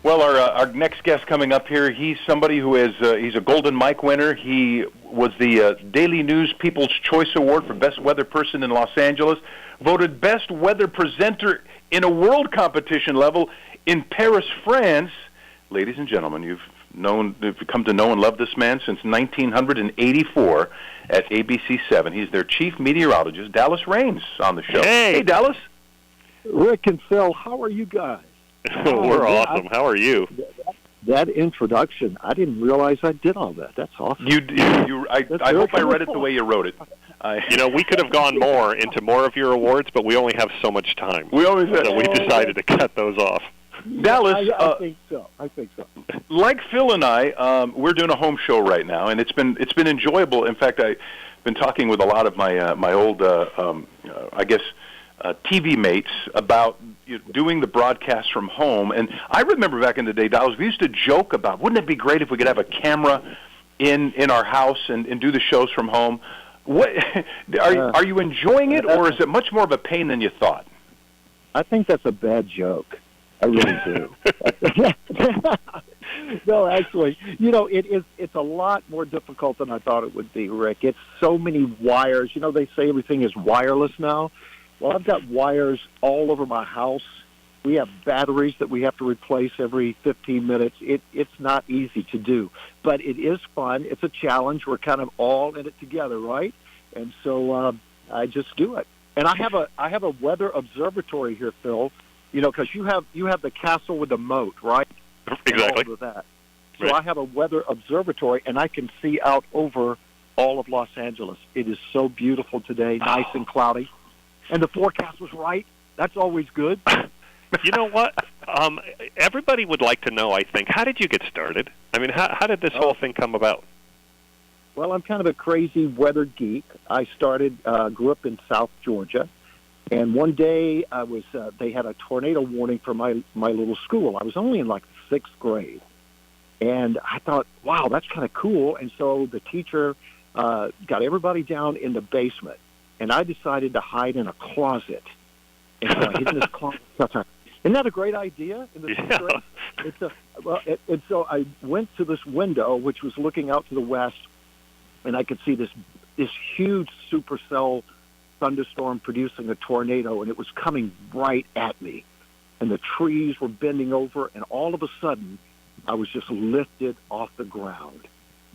Well, our next guest coming up here, he's somebody who is he's a Golden Mike winner. He was the Daily News People's Choice Award for Best Weather Person in Los Angeles, voted Best Weather Presenter in a world competition level in Paris, France. Ladies and gentlemen, you've come to know and love this man since 1984 at ABC7. He's their chief meteorologist, Dallas Raines, on the show. Hey, Dallas. Rick and Phil, how are you guys? We're awesome. How are you? That introduction, I didn't realize I did all that. That's awesome. I hope I read it the way you wrote it. We could have gone more into more of your awards, but we only have so much time. So we decided to cut those off. Dallas, I think so. Like Phil and I, we're doing a home show right now, and it's been enjoyable. In fact, I've been talking with a lot of my old, TV mates about doing the broadcast from home. And I remember back in the day, Dallas, we used to joke about, wouldn't it be great if we could have a camera in our house and do the shows from home? What are you enjoying it, or is it much more of a pain than you thought? I think that's a bad joke. I really do. No, actually, it's a lot more difficult than I thought it would be, Rick. It's so many wires. They say everything is wireless now. Well, I've got wires all over my house. We have batteries that we have to replace every 15 minutes. It's not easy to do, but it is fun. It's a challenge. We're kind of all in it together, right? And so I just do it. And I have a weather observatory here, Phil. Because you have the castle with the moat, right? Exactly. All of that. So I have a weather observatory, and I can see out over all of Los Angeles. It is so beautiful today, nice and cloudy. And the forecast was right. That's always good. You know what? Everybody would like to know, I think, how did you get started? I mean, how did this whole thing come about? Well, I'm kind of a crazy weather geek. I grew up in South Georgia, and one day they had a tornado warning for my little school. I was only in like the 6th grade, and I thought, wow, that's kind of cool. And so the teacher got everybody down in the basement, and I decided to hide in a closet. And so I hid in this closet. Isn't that a great idea? In the 6th grade? And so I went to this window, which was looking out to the west, and I could see this huge supercell thunderstorm producing a tornado, and it was coming right at me. And the trees were bending over, and all of a sudden, I was just lifted off the ground.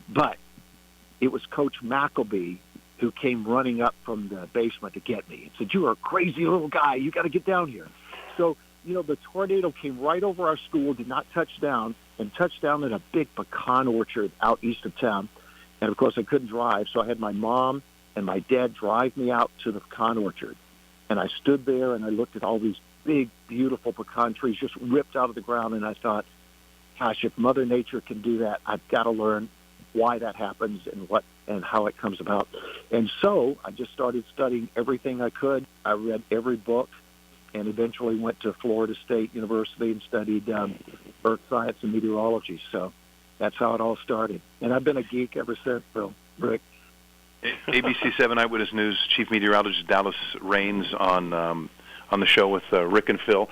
But it was Coach McElby who came running up from the basement to get me and said, "You are a crazy little guy. You got to get down here." So, the tornado came right over our school, did not touch down, and touched down in a big pecan orchard out east of town. And, of course, I couldn't drive, so I had my mom and my dad drive me out to the pecan orchard. And I stood there, and I looked at all these big, beautiful pecan trees just ripped out of the ground, and I thought, gosh, if Mother Nature can do that, I've got to learn why that happens and how it comes about. And so I just started studying everything I could. I read every book and eventually went to Florida State University and studied earth science and meteorology. So that's how it all started. And I've been a geek ever since, Phil. Rick. ABC7 Eyewitness News Chief Meteorologist Dallas Raines on the show with Rick and Phil.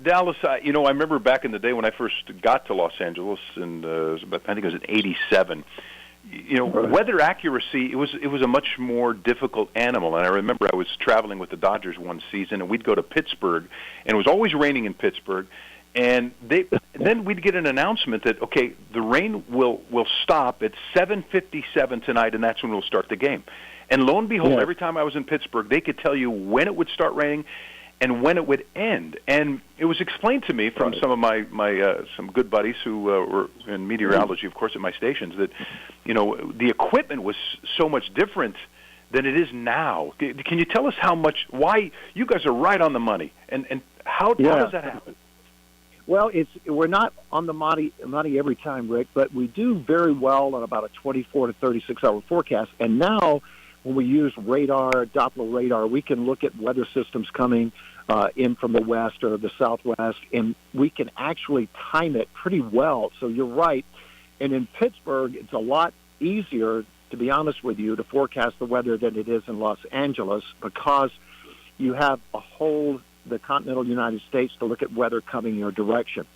Dallas, I remember back in the day when I first got to Los Angeles, and I think it was in '87. Weather accuracy, it was a much more difficult animal. And I remember I was traveling with the Dodgers one season, and we'd go to Pittsburgh, and it was always raining in Pittsburgh. And then we'd get an announcement that, okay, the rain will stop at 7:57 tonight, and that's when we'll start the game. And lo and behold, every time I was in Pittsburgh, they could tell you when it would start raining and when it would end. And it was explained to me from some of my some good buddies who were in meteorology, of course, at my stations, that the equipment was so much different than it is now. Can you tell us why you guys are right on the money, and how does that happen? Well, we're not on the money every time, Rick, but we do very well on about a 24 to 36-hour forecast. And now, when we use radar, Doppler radar, we can look at weather systems coming in from the west or the southwest, and we can actually time it pretty well. So you're right. And in Pittsburgh, it's a lot easier, to be honest with you, to forecast the weather than it is in Los Angeles, because you have the continental United States to look at weather coming your direction.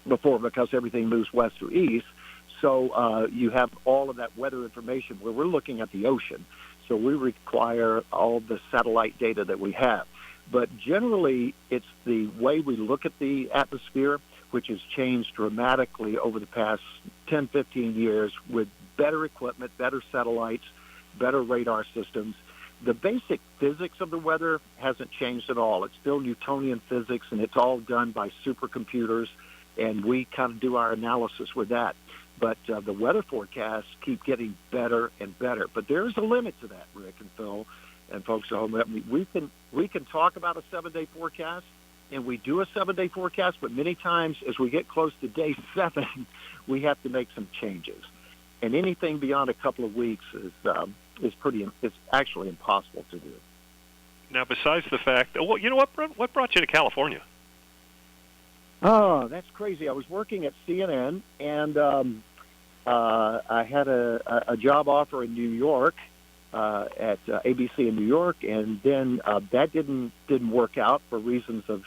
before because everything moves west or east. So you have all of that weather information where we're looking at the ocean. So we require all the satellite data that we have. But generally, it's the way we look at the atmosphere, which has changed dramatically over the past 10, 15 years with better equipment, better satellites, better radar systems. The basic physics of the weather hasn't changed at all. It's still Newtonian physics, and it's all done by supercomputers, and we kind of do our analysis with that. But the weather forecasts keep getting better and better. But there is a limit to that, Rick and Phil and folks at home. I mean, we can talk about a 7-day forecast, and we do a 7-day forecast, but many times as we get close to day 7, we have to make some changes. And anything beyond a couple of weeks it's actually impossible to do. Now, besides the fact, well, you know what brought you to California? Oh, that's crazy. I was working at CNN, and I had a job offer in New York at ABC in New York, and then that didn't work out for reasons of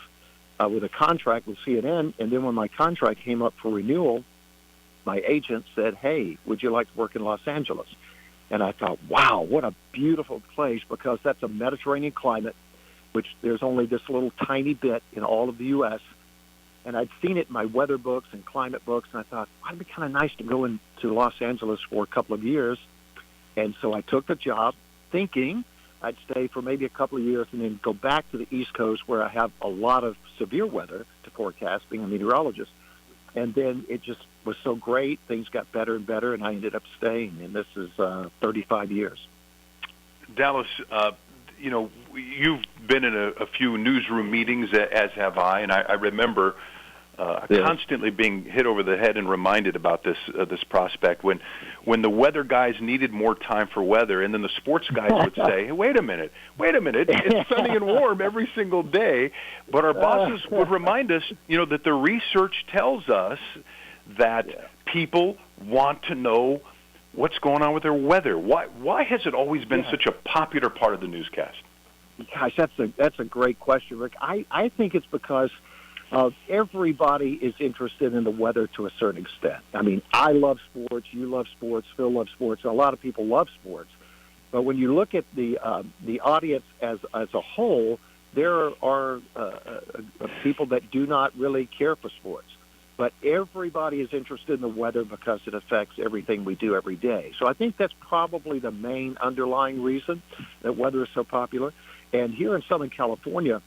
with a contract with CNN. And then when my contract came up for renewal, my agent said, "Hey, would you like to work in Los Angeles?" And I thought, wow, what a beautiful place, because that's a Mediterranean climate, which there's only this little tiny bit in all of the U.S., and I'd seen it in my weather books and climate books, and I thought, it'd be kind of nice to go into Los Angeles for a couple of years. And so I took the job thinking I'd stay for maybe a couple of years and then go back to the East Coast where I have a lot of severe weather to forecast, being a meteorologist. And then it just was so great. Things got better and better, and I ended up staying, and this is 35 years. Dallas, you've been in a few newsroom meetings, as have I, and I remember constantly being hit over the head and reminded about this prospect when the weather guys needed more time for weather, and then the sports guys would say, "Hey, wait a minute, it's sunny and warm every single day," but our bosses would remind us, that the research tells us that people want to know what's going on with their weather. Why has it always been such a popular part of the newscast? Gosh, that's a great question, Rick. I think it's because everybody is interested in the weather to a certain extent. I mean, I love sports, you love sports, Phil loves sports, a lot of people love sports. But when you look at the audience as a whole, there are people that do not really care for sports. But everybody is interested in the weather because it affects everything we do every day. So I think that's probably the main underlying reason that weather is so popular. And here in Southern California,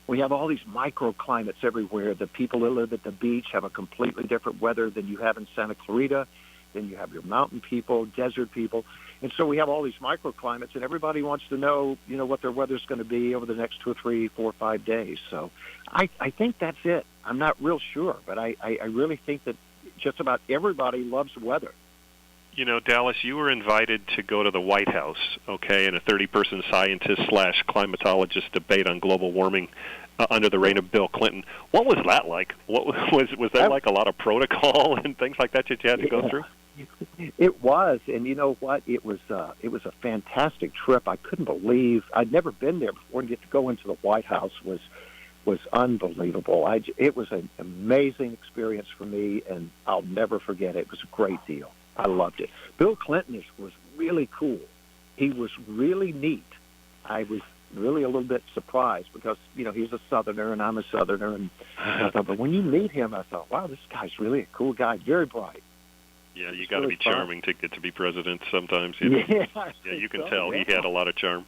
we have all these microclimates everywhere. The people that live at the beach have a completely different weather than you have in Santa Clarita. Then you have your mountain people, desert people. And so we have all these microclimates, and everybody wants to know, what their weather's going to be over the next 2 or 3, 4, 5 days. So I think that's it. I'm not real sure, but I really think that just about everybody loves weather. Dallas, you were invited to go to the White House, okay, in a 30-person scientist/climatologist debate on global warming under the reign of Bill Clinton. What was that like? What was that like? A lot of protocol and things like that you had to go through? It was, and you know what? It was a fantastic trip. I couldn't believe I'd never been there before, and get to go into the White House was unbelievable. It was an amazing experience for me, and I'll never forget it. It was a great deal. I loved it. Bill Clinton was really cool. He was really neat. I was really a little bit surprised because, he's a Southerner and I'm a Southerner. And I thought, but when you meet him, I thought, wow, this guy's really a cool guy, very bright. Yeah, you got to be charming to get to be president sometimes. Yeah, you can tell he had a lot of charm.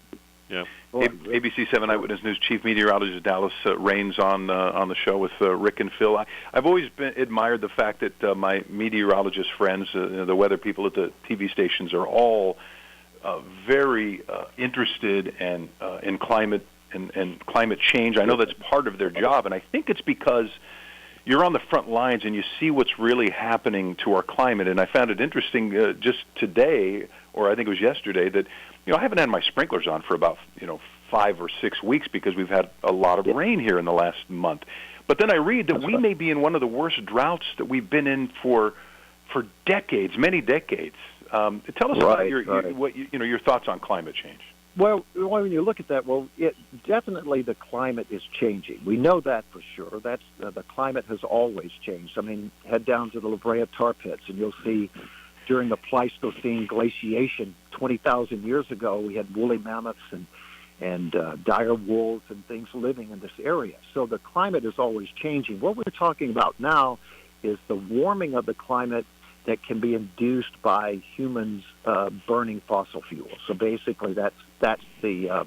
Yeah. ABC 7 Eyewitness News Chief Meteorologist Dallas Raines on the show with Rick and Phil. I've always admired the fact that my meteorologist friends, the weather people at the TV stations, are all very interested in climate and climate change. I know that's part of their job, and I think it's because you're on the front lines and you see what's really happening to our climate. And I found it interesting just today, or I think it was yesterday, that I haven't had my sprinklers on for about 5 or 6 weeks because we've had a lot of rain here in the last month. But then I read that we may be in one of the worst droughts that we've been in for decades, many decades. Tell us about your thoughts on climate change. Well, when you look at that, definitely the climate is changing. We know that for sure. That's the climate has always changed. I mean, head down to the La Brea tar pits, and you'll see during the Pleistocene glaciation 20,000 years ago, we had woolly mammoths and dire wolves and things living in this area. So the climate is always changing. What we're talking about now is the warming of the climate that can be induced by humans burning fossil fuels. So basically, that's the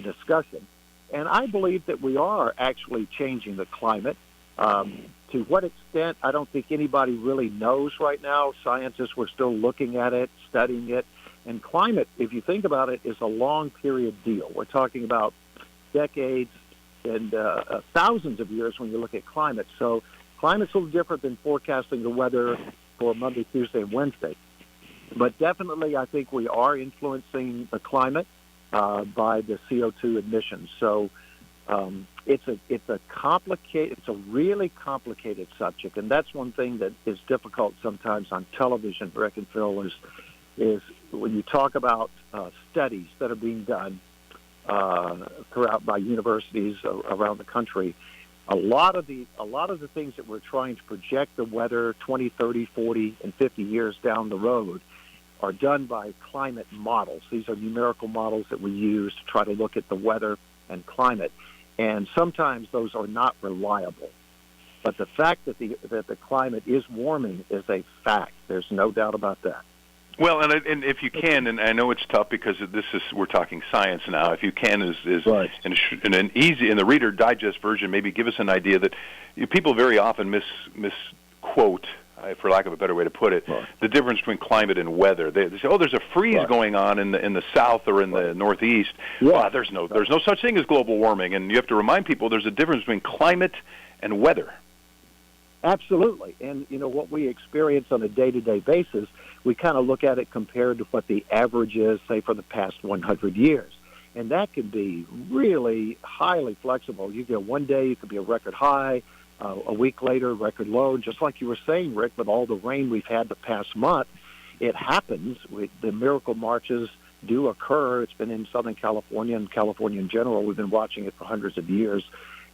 discussion. And I believe that we are actually changing the climate. To what extent, I don't think anybody really knows right now. Scientists, we're still looking at it, studying it. And climate, if you think about it, is a long period deal. We're talking about decades and thousands of years when you look at climate. So climate's a little different than forecasting the weather for Monday, Tuesday, and Wednesday. But definitely, I think we are influencing the climate by the CO2 emissions. So it's a really complicated subject, and that's one thing that is difficult sometimes on television, Rick and Phil, is when you talk about studies that are being done throughout by universities around the country. A lot of the things that we're trying to project the weather 20, 30, 40, and 50 years down the road are done by climate models. These are numerical models that we use to try to look at the weather and climate. And sometimes those are not reliable. But the fact that the climate is warming is a fact. There's no doubt about that. Well, and if you can, and I know it's tough because we're talking science now. If you can, is right. in an easy, in the Reader Digest version, maybe give us an idea that people very often misquote, for lack of a better way to put it, right. the difference between climate and weather. They say, "Oh, there's a freeze right. going on in the south or in the northeast." Yeah. Well, there's no such thing as global warming, and you have to remind people there's a difference between climate and weather. Absolutely. And, what we experience on a day-to-day basis, we kind of look at it compared to what the average is, say, for the past 100 years. And that can be really highly flexible. You get one day, it could be a record high, a week later, record low. Just like you were saying, Rick, with all the rain we've had the past month, it happens. The miracle marches do occur. It's been in Southern California and California in general. We've been watching it for hundreds of years,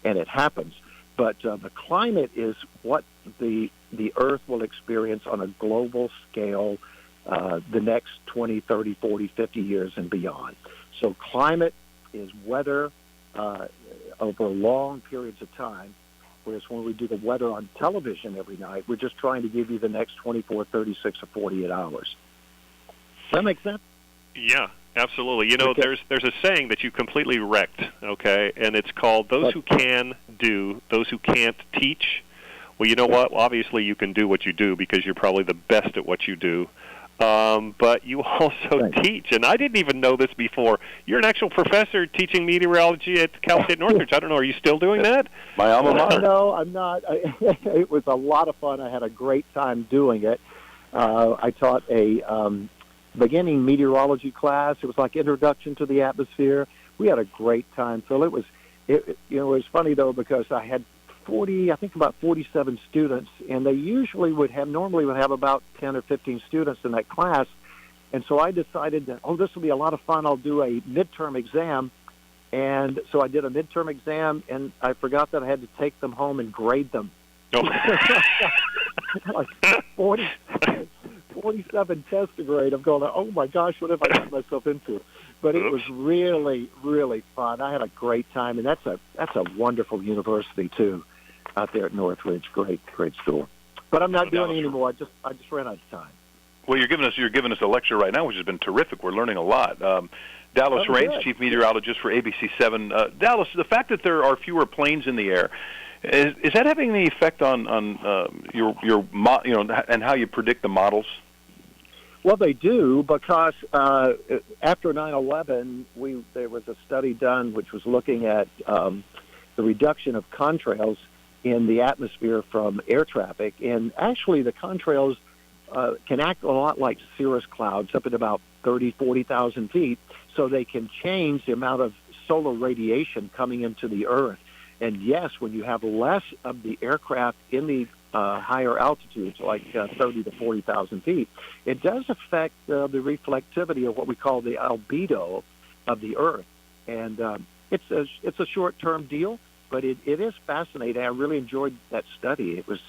and it happens. But the climate is what the Earth will experience on a global scale the next 20, 30, 40, 50 years and beyond. So climate is weather over long periods of time, whereas when we do the weather on television every night, we're just trying to give you the next 24, 36, or 48 hours. Does that make sense? Yeah. Absolutely. There's a saying that you completely wrecked, okay, and it's called those who can do, those who can't teach. Well, you know what? Obviously, you can do what you do because you're probably the best at what you do, but you also teach, and I didn't even know this before. You're an actual professor teaching meteorology at Cal State Northridge. I don't know, are you still doing that? My alma mater. No, I'm not. It was a lot of fun. I had a great time doing it. I taught a beginning meteorology class. It was like introduction to the atmosphere. We had a great time, Phil. It was funny though because I had about 47 students, and they normally would have about 10 or 15 students in that class. And so I decided that, this will be a lot of fun. I'll do a midterm exam. And so I did a midterm exam, and I forgot that I had to take them home and grade them. Oh. Like 47 tests to grade. I'm going, oh my gosh, what have I got myself into? But it was really, really fun. I had a great time, and that's a wonderful university too, out there at Northridge. Great school. But I'm not doing it anymore. I just ran out of time. Well, you're giving us a lecture right now, which has been terrific. We're learning a lot. Dallas Raines, Chief Meteorologist for ABC7. Dallas, the fact that there are fewer planes in the air, is that having any effect on your and how you predict the models? Well, they do, because after 9/11, there was a study done which was looking at the reduction of contrails in the atmosphere from air traffic, and actually the contrails can act a lot like cirrus clouds up at about 30, 40,000 feet, so they can change the amount of solar radiation coming into the Earth. And yes, when you have less of the aircraft in the higher altitudes, like 30 to 40,000 feet, it does affect the reflectivity of what we call the albedo of the Earth. And it's a short-term deal, but it is fascinating. I really enjoyed that study. It was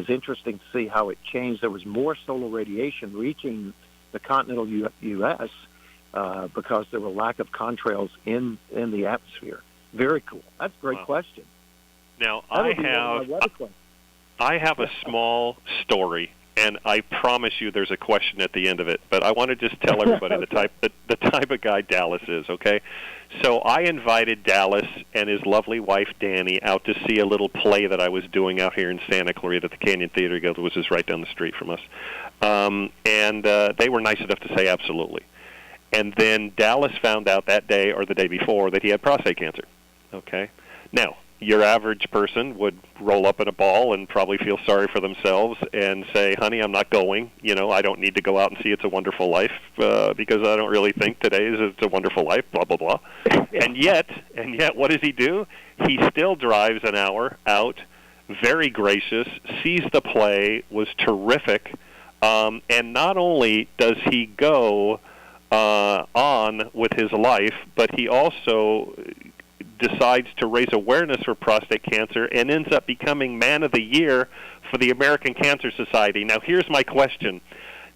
interesting to see how it changed. There was more solar radiation reaching the continental U.S. Because there were lack of contrails in the atmosphere. Very cool. That's a great question. Now, I have a small story, and I promise you there's a question at the end of it, but I want to just tell everybody the type of guy Dallas is, okay? So I invited Dallas and his lovely wife, Danny, out to see a little play that I was doing out here in Santa Clarita at the Canyon Theater Guild, which is right down the street from us. And they were nice enough to say absolutely. And then Dallas found out that day or the day before that he had prostate cancer, okay? Now, your average person would roll up in a ball and probably feel sorry for themselves and say, honey, I'm not going. I don't need to go out and see It's a Wonderful Life because I don't really think today is It's a Wonderful Life, blah, blah, blah. And yet, what does he do? He still drives an hour out, very gracious, sees the play, was terrific, and not only does he go on with his life, but he also decides to raise awareness for prostate cancer and ends up becoming Man of the Year for the American Cancer Society. Now, here's my question.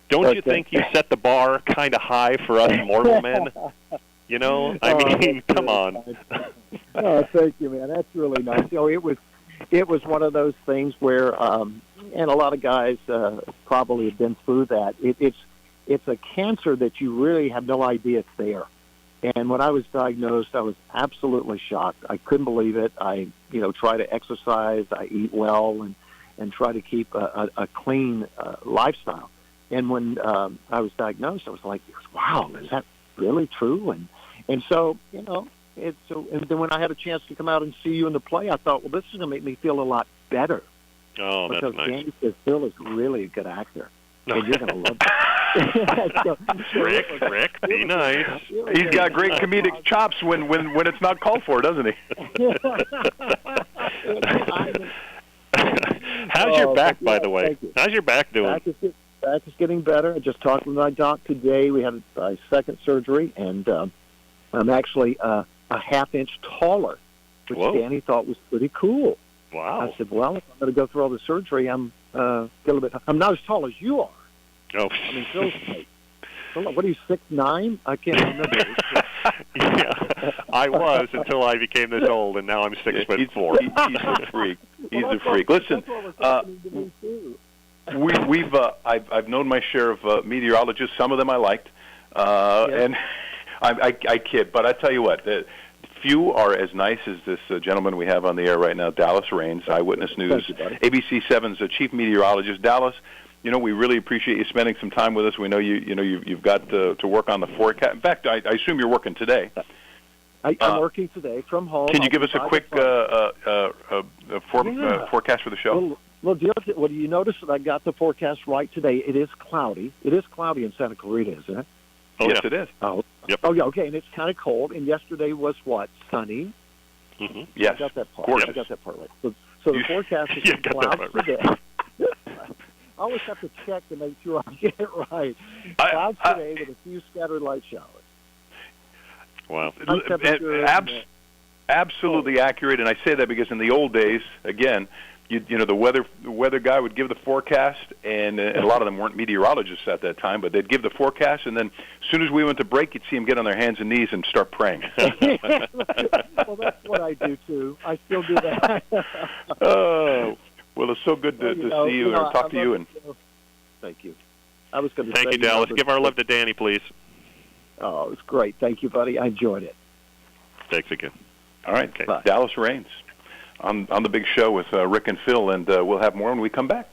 Don't you think you set the bar kind of high for us mortal men? I mean, come on. Oh, thank you, man. That's really nice. It was one of those things where, and a lot of guys probably have been through that. It's a cancer that you really have no idea it's there. And when I was diagnosed, I was absolutely shocked. I couldn't believe it. I, try to exercise, I eat well, and try to keep a clean lifestyle. And when I was diagnosed, I was like, wow, is that really true? And so, and then when I had a chance to come out and see you in the play, I thought, well, this is going to make me feel a lot better. Oh, that's nice. Because Danny says Phil is really a good actor. And you're going to love it. Rick, be nice. He's got great comedic chops when it's not called for, doesn't he? How's your back, by the way? How's your back doing? Back is getting better. I just talked with my doc today. We had a second surgery, and I'm actually a half-inch taller, which Danny thought was pretty cool. Wow. I said, well, if I'm going to go through all the surgery, I'm not as tall as you are. Oh. I mean, Phil's like, what are you, 6'9"? I can't remember. Yeah, I was until I became this old, and now I'm 6'4". He's a freak. He's a freak. Listen, I've known my share of meteorologists. Some of them I liked, and I kid. But I tell you what, few are as nice as this gentleman we have on the air right now, Dallas Raines, Eyewitness News, ABC 7's chief meteorologist. Dallas, we really appreciate you spending some time with us. We know you've got to work on the forecast. In fact, I assume you're working today. I'm working today from home. Can you give us a quick forecast for the show? Well, do you notice that I got the forecast right today? It is cloudy. It is cloudy in Santa Clarita, isn't it? Oh, yes, it is. Oh, yep. Oh, yeah, okay, and it's kind of cold. And yesterday was what? Sunny. Mm-hmm. Yes. I got that part. Gorgeous. I got that part right. So the forecast is clouds today. I always have to check to make sure I get it right. Clouds today with a few scattered light showers. Wow. Absolutely accurate, and I say that because in the old days, again, the weather guy would give the forecast, and a lot of them weren't meteorologists at that time, but they'd give the forecast, and then as soon as we went to break, you'd see them get on their hands and knees and start praying. Well, that's what I do, too. I still do that. Oh, well, it's so good to see you or talk to you. And thank you. I was going to Thank you, Dallas. Give our love to Danny, please. Oh, it was great. Thank you, buddy. I enjoyed it. Thanks again. All right, okay. Dallas Raines on the big show with Rick and Phil, and we'll have more when we come back.